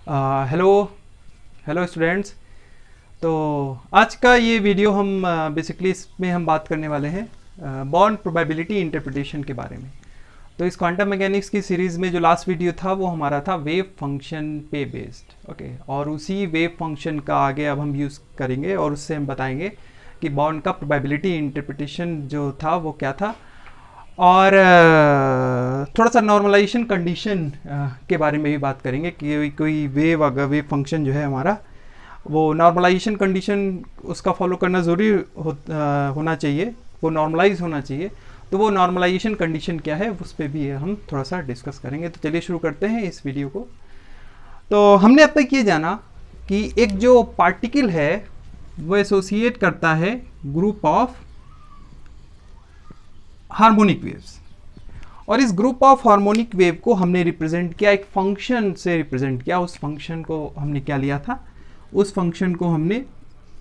Hello hello students. तो आज का ये वीडियो हम बेसिकली इसमें हम बात करने वाले हैं बॉर्न प्रोबेबिलिटी इंटरप्रिटेशन के बारे में। तो इस क्वांटम मैकेनिक्स की सीरीज़ में जो लास्ट वीडियो था वो हमारा था वेव फंक्शन पे बेस्ड, ओके। और उसी वेव फंक्शन का आगे अब हम यूज़ करेंगे और उससे हम बताएंगे कि बॉर्न का प्रोबेबिलिटी इंटरप्रिटेशन जो था वो क्या था, और थोड़ा सा नॉर्मलाइजेशन कंडीशन के बारे में भी बात करेंगे कि कोई वेव अगर वेव फंक्शन जो है हमारा वो नॉर्मलाइजेशन कंडीशन उसका फॉलो करना ज़रूरी होना चाहिए, वो नॉर्मलाइज होना चाहिए। तो वो नॉर्मलाइजेशन कंडीशन क्या है उस पर भी हम थोड़ा सा डिस्कस करेंगे। तो चलिए शुरू करते हैं इस वीडियो को। तो हमने अब तक ये जाना कि एक जो पार्टिकल है वो एसोसिएट करता है ग्रुप ऑफ हार्मोनिक वेव्स, और इस ग्रुप ऑफ हार्मोनिक वेव को हमने रिप्रेजेंट किया एक फंक्शन से रिप्रेजेंट किया। उस फंक्शन को हमने क्या लिया था, उस फंक्शन को हमने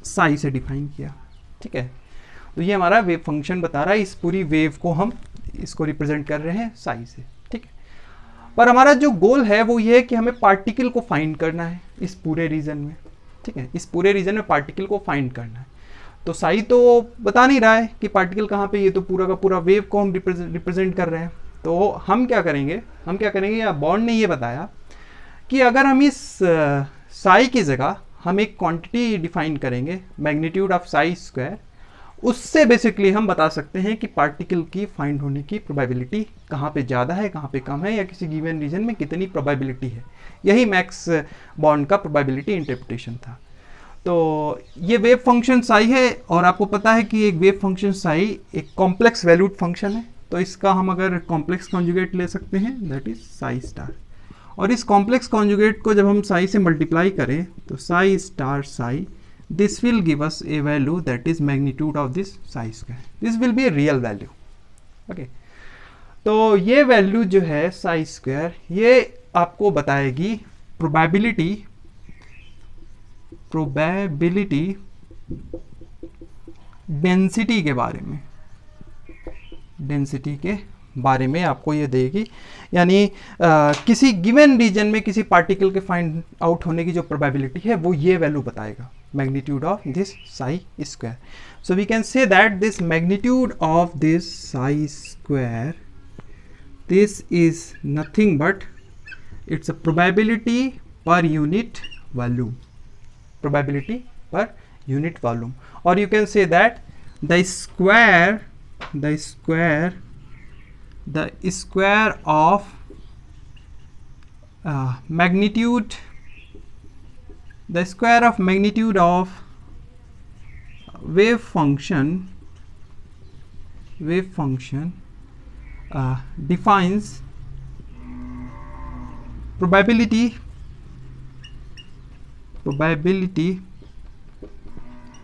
साई से डिफाइन किया, ठीक है। तो ये हमारा वेव फंक्शन बता रहा है, इस पूरी वेव को हम इसको रिप्रेजेंट कर रहे हैं साई से, ठीक है। पर हमारा जो गोल है वो ये है कि हमें पार्टिकल को फाइंड करना है इस पूरे रीजन में, ठीक है। इस पूरे रीजन में पार्टिकल को फाइंड करना है। तो साई तो बता नहीं रहा है कि पार्टिकल कहाँ पे, ये तो पूरा का पूरा वेव को हम रिप्रेजेंट कर रहे हैं। तो हम क्या करेंगे, या बॉर्न ने ये बताया कि अगर हम इस साई की जगह हम एक क्वांटिटी डिफाइन करेंगे मैग्नीट्यूड ऑफ साई स्क्वायर, उससे बेसिकली हम बता सकते हैं कि पार्टिकल की फाइंड होने की प्रोबेबिलिटी कहाँ पे ज़्यादा है, कहाँ पे कम है, या किसी गिवन रीजन में कितनी प्रोबेबिलिटी है। यही मैक्स बॉर्न का प्रोबेबिलिटी इंटरप्रिटेशन था। तो ये वेव फंक्शन साई है, और आपको पता है कि एक वेव फंक्शन साई एक कॉम्प्लेक्स वैल्यूड फंक्शन है। तो इसका हम अगर कॉम्प्लेक्स कॉन्जुगेट ले सकते हैं, दैट इज साई स्टार। और इस कॉम्प्लेक्स कॉन्जुगेट को जब हम साई से मल्टीप्लाई करें तो Sai star Sai, this will give us A value that is magnitude of this psi square. This will be a real value, okay. तो ये वैल्यू जो है साई स्क्वायर, ये आपको बताएगी प्रोबेबिलिटी डेंसिटी के बारे में, डेंसिटी के बारे में आपको ये देगी। यानी किसी गिवन रीजन में किसी पार्टिकल के फाइंड आउट होने की जो प्रोबेबिलिटी है वो ये वैल्यू बताएगा, magnitude of this psi square. So we can say that this magnitude of this psi square, this is nothing but it's a probability per unit volume, probability per unit volume. Or you can say that the square of magnitude, the square of magnitude of wave function defines probability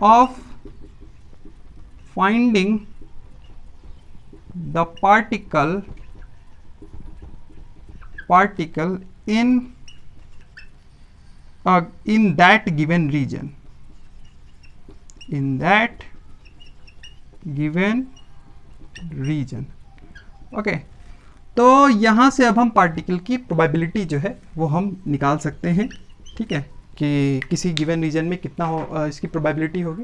of finding the particle in that given region, okay. तो यहाँ से अब हम particle की probability जो है वो हम निकाल सकते हैं, ठीक है, कि किसी गिवन रीजन में कितना इसकी प्रोबेबिलिटी होगी।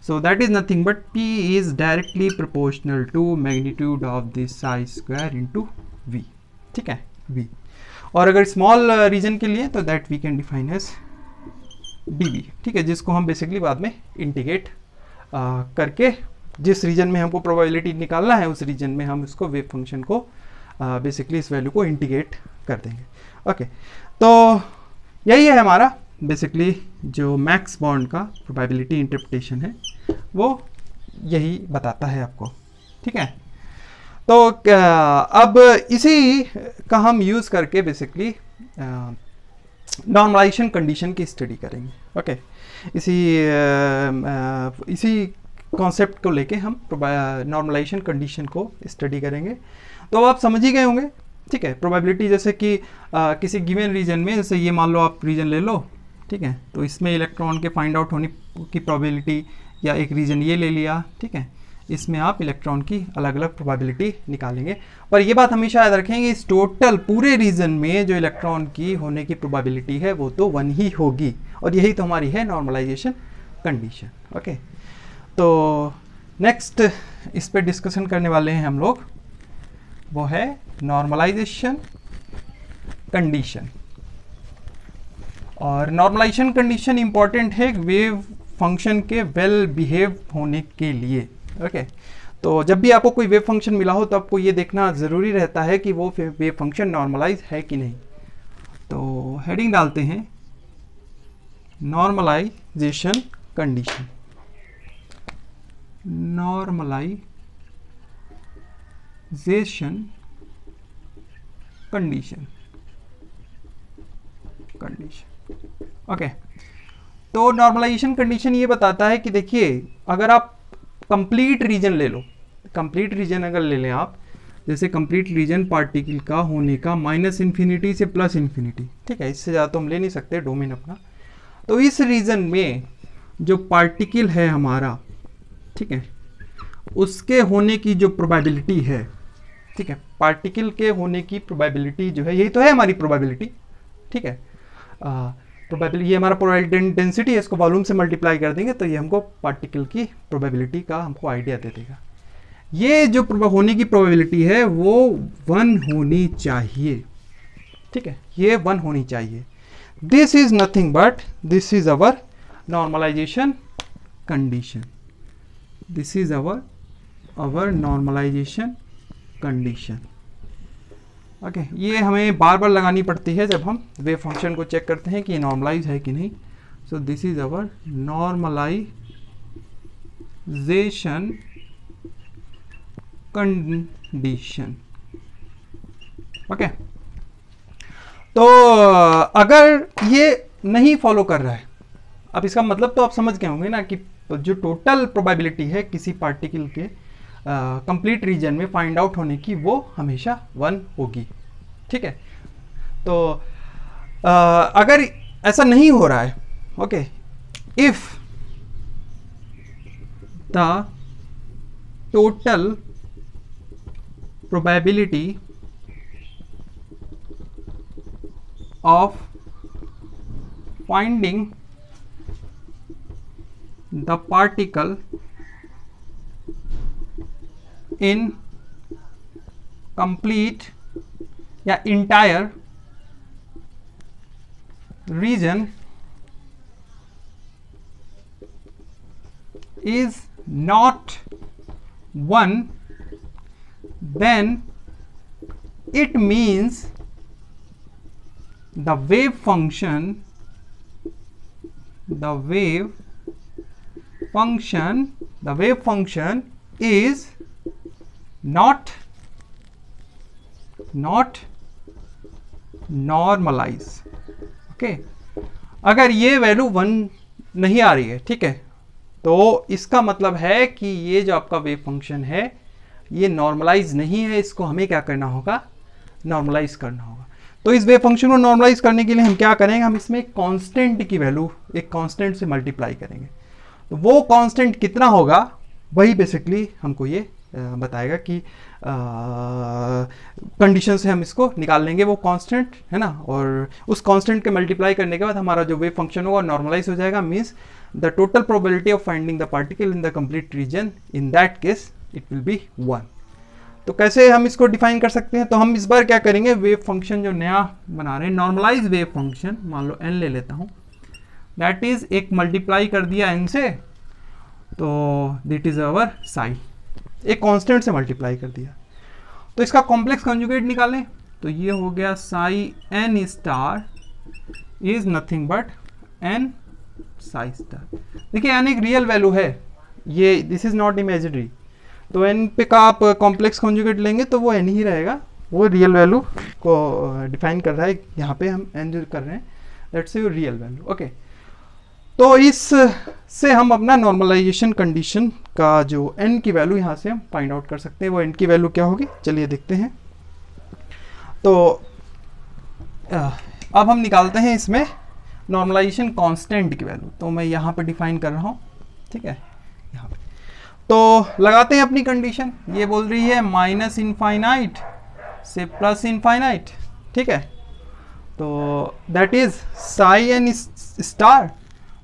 So that is nothing but p is directly proportional to magnitude of this psi square into v, ठीक है, v। और अगर स्मॉल रीजन के लिए तो that we can define as dv, ठीक है, जिसको हम बेसिकली बाद में इंटीग्रेट करके जिस रीजन में हमको प्रोबेबिलिटी निकालना है उस रीजन में हम इसको वेव फंक्शन को बेसिकली इस वैल्यू को इंटीग्रेट कर देंगे, ओके। तो यही है हमारा बेसिकली जो मैक्स बॉर्न का प्रोबेबिलिटी इंटरप्रिटेशन है, वो यही बताता है आपको, ठीक है। तो अब इसी का हम यूज़ करके बेसिकली नॉर्मलाइजेशन कंडीशन की स्टडी करेंगे, ओके। इसी कॉन्सेप्ट को लेके हम नॉर्मलाइजेशन कंडीशन को स्टडी करेंगे। तो अब आप समझ ही गए होंगे, ठीक है। प्रोबेबिलिटी जैसे कि किसी गिवन रीजन में, जैसे ये मान लो आप रीजन ले लो, ठीक है, तो इसमें इलेक्ट्रॉन के फाइंड आउट होने की प्रोबेबिलिटी, या एक रीजन ये ले लिया, ठीक है, इसमें आप इलेक्ट्रॉन की अलग अलग प्रोबेबिलिटी निकालेंगे। पर ये बात हमेशा याद रखेंगे, इस टोटल पूरे रीजन में जो इलेक्ट्रॉन की होने की प्रोबेबिलिटी है वो तो 1 ही होगी, और यही तो हमारी है नॉर्मलाइजेशन कंडीशन। ओके, तो नेक्स्ट इस पे डिस्कशन करने वाले हैं हम लोग, वो है नॉर्मलाइजेशन कंडीशन। और नॉर्मलाइजेशन कंडीशन इंपॉर्टेंट है वेव फंक्शन के वेल बिहेव होने के लिए। ओके, तो जब भी आपको कोई वेव फंक्शन मिला हो तो आपको ये देखना ज़रूरी रहता है कि वो वेव फंक्शन नॉर्मलाइज है कि नहीं। तो हेडिंग डालते हैं normalization condition. Normalization condition. Okay, तो नॉर्मलाइजेशन कंडीशन ये बताता है कि देखिए, अगर आप कंप्लीट रीजन ले लो, कंप्लीट रीजन अगर ले लें आप, जैसे कंप्लीट रीजन पार्टिकल का होने का -इन्फिनिटी से +इन्फिनिटी, ठीक है, इससे ज़्यादा तो हम ले नहीं सकते डोमेन अपना। तो इस रीजन में जो पार्टिकल है हमारा, ठीक है, उसके होने की जो प्रोबेबिलिटी है, ठीक है, पार्टिकल के होने की प्रोबेबिलिटी जो है, यही तो है हमारी प्रोबेबिलिटी, ठीक है। प्रोबेबिलिटी, ये हमारा प्रोबेबिलिटी डेंसिटी है, इसको वॉल्यूम से मल्टीप्लाई कर देंगे तो ये हमको पार्टिकल की प्रोबेबिलिटी का हमको आइडिया दे देगा। ये जो होने की प्रोबेबिलिटी है वो 1 होनी चाहिए, ठीक है, ये 1 होनी चाहिए। This is nothing but this is our normalization condition. This is our normalization condition. Okay, ये हमें बार बार लगानी पड़ती है जब हम वेव फंक्शन को चेक करते हैं कि ये नॉर्मलाइज है कि नहीं। So this is our normalization condition. Okay, तो अगर ये नहीं फॉलो कर रहा है, अब इसका मतलब तो आप समझ गए होंगे ना कि जो टोटल प्रोबेबिलिटी है किसी पार्टिकल के कंप्लीट रीजन में फाइंड आउट होने की, वो हमेशा 1 होगी, ठीक है। तो अगर ऐसा नहीं हो रहा है, okay, if the total probability of finding the particle in complete या entire region is not 1, then it means the wave function is not normalize। Okay, अगर ये वैल्यू 1 नहीं आ रही है, ठीक है, तो इसका मतलब है कि ये जो आपका वेव फंक्शन है ये नॉर्मलाइज नहीं है, इसको हमें क्या करना होगा, नॉर्मलाइज करना होगा। तो इस वेव फंक्शन को नॉर्मलाइज करने के लिए हम क्या करेंगे, हम इसमें एक कांस्टेंट की वैल्यू एक कांस्टेंट से मल्टीप्लाई करेंगे। तो वो कांस्टेंट कितना होगा, वही बेसिकली हमको ये बताएगा कि कंडीशन से हम इसको निकाल लेंगे, वो कांस्टेंट है ना, और उस कांस्टेंट के मल्टीप्लाई करने के बाद हमारा जो वेव फंक्शन होगा नॉर्मलाइज हो जाएगा। Means the total probability of finding the particle in the complete region, in that case it will be 1। तो कैसे हम इसको डिफाइन कर सकते हैं, तो हम इस बार क्या करेंगे, वेव फंक्शन जो नया बना रहे हैं, नॉर्मलाइज वेव फंक्शन, मान लो n ले लेता हूँ, दैट इज एक मल्टीप्लाई कर दिया n से, तो दिट इज अवर साई, एक कांस्टेंट से मल्टीप्लाई कर दिया। तो इसका कॉम्प्लेक्स कंजुगेट निकालें, तो ये हो गया Sai n star is nothing but n Sai star. देखिए n एक रियल वैल्यू है, ये दिस इज नॉट इमेजिनरी, तो n पे का आप कॉम्प्लेक्स कंजुगेट लेंगे तो वो n ही रहेगा, वो रियल वैल्यू को डिफाइन कर रहा है। यहाँ पे हम n जो कर रहे हैं that's your real value. Okay, तो इस से हम अपना नॉर्मलाइजेशन कंडीशन का जो n की वैल्यू यहाँ से हम फाइंड आउट कर सकते हैं। वो n की वैल्यू क्या होगी, चलिए देखते हैं। तो अब हम निकालते हैं इसमें नॉर्मलाइजेशन कांस्टेंट की वैल्यू, तो मैं यहाँ पे डिफाइन कर रहा हूँ, ठीक है, यहाँ पे। तो लगाते हैं अपनी कंडीशन। ये बोल रही है माइनस इनफाइनाइट से प्लस इनफाइनाइट, ठीक है। तो that is psi n star,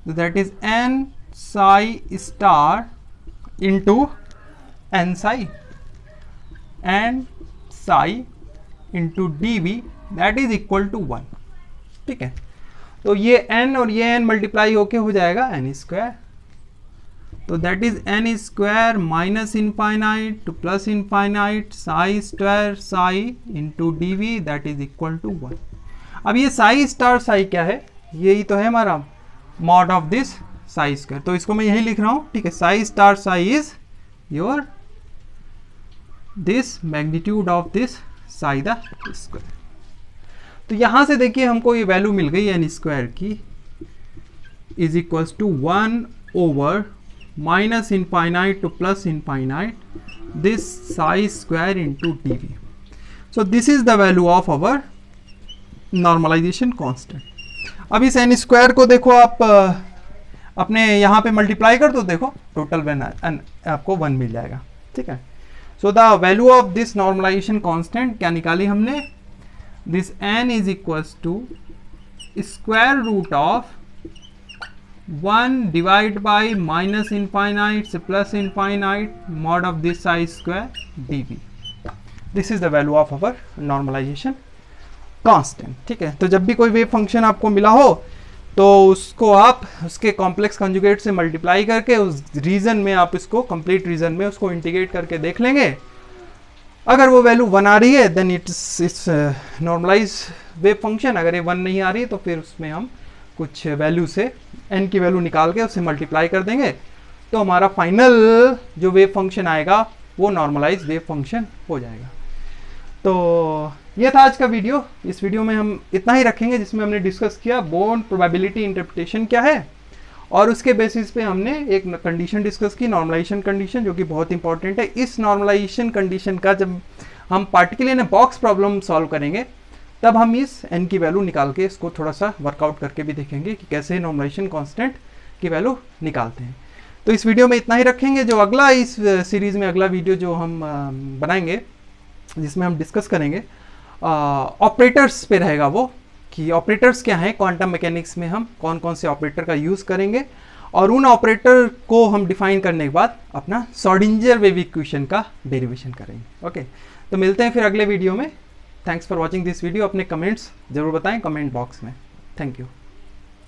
that is n psi star into n psi and psi into d b that is equal to 1, ठीक है। तो ये n और ये n मल्टीप्लाई होके हो जाएगा n स्क्वायर। तो that is n square minus infinite to plus infinite psi square psi into d v that is equal to 1। अब ये साई स्टार साई क्या है, यही तो है हमारा mod of this psi square. तो इसको मैं यही लिख रहा हूँ, ठीक है। Psi star psi is your this magnitude of this psi the square. तो यहां से देखिए हमको ये वैल्यू मिल गई एन स्क्वायर की is equals to 1 over minus infinite to plus infinite this psi square into d v. So this is the value of our normalization constant. अब इस एन स्क्वायर को देखो आप अपने यहाँ पे मल्टीप्लाई कर दो, देखो टोटल आपको 1 मिल जाएगा, ठीक है। So the value of this normalization constant क्या निकाली हमने, this n is equals to square root of 1 divided by minus infinite से plus infinite mod of this I square dv. This is the value of our normalization constant, ठीक है। तो जब भी कोई वेव फंक्शन आपको मिला हो तो उसको आप उसके कॉम्प्लेक्स कंजुगेट से मल्टीप्लाई करके उस रीजन में आप इसको कंप्लीट रीजन में उसको इंटीग्रेट करके देख लेंगे। अगर वो वैल्यू 1 आ रही है then it's normalize wave function. अगर ये 1 नहीं आ रही है तो फिर उसमें हम कुछ वैल्यू से n की वैल्यू निकाल के उससे मल्टीप्लाई कर देंगे, तो हमारा फाइनल जो वेव फंक्शन आएगा वो नॉर्मलाइज वेव फंक्शन हो जाएगा। तो ये था आज का वीडियो। इस वीडियो में हम इतना ही रखेंगे जिसमें हमने डिस्कस किया बोर्न प्रोबेबिलिटी इंटरप्रिटेशन क्या है, और उसके बेसिस पे हमने एक कंडीशन डिस्कस की, नॉर्मलाइजेशन कंडीशन, जो कि बहुत इंपॉर्टेंट है। इस नॉर्मलाइजेशन कंडीशन का जब हम पार्टिकुलर इन बॉक्स प्रॉब्लम सॉल्व करेंगे तब हम इस n की वैल्यू निकाल के इसको थोड़ा सा वर्कआउट करके भी देखेंगे कि कैसे नॉर्मलाइजेशन कांस्टेंट की वैल्यू निकालते हैं। तो इस वीडियो में इतना ही रखेंगे। जो अगला इस सीरीज़ में अगला वीडियो जो हम बनाएंगे जिसमें हम डिस्कस करेंगे ऑपरेटर्स पे रहेगा, वो कि ऑपरेटर्स क्या हैं क्वांटम मैकेनिक्स में, हम कौन कौन से ऑपरेटर का यूज़ करेंगे, और उन ऑपरेटर को हम डिफाइन करने के बाद अपना श्रोडिंगर वेव इक्वेशन का डेरिवेशन करेंगे। ओके, तो मिलते हैं फिर अगले वीडियो में। Thanks for watching this video. अपने कमेंट्स जरूर बताएं कमेंट बॉक्स में। Thank you.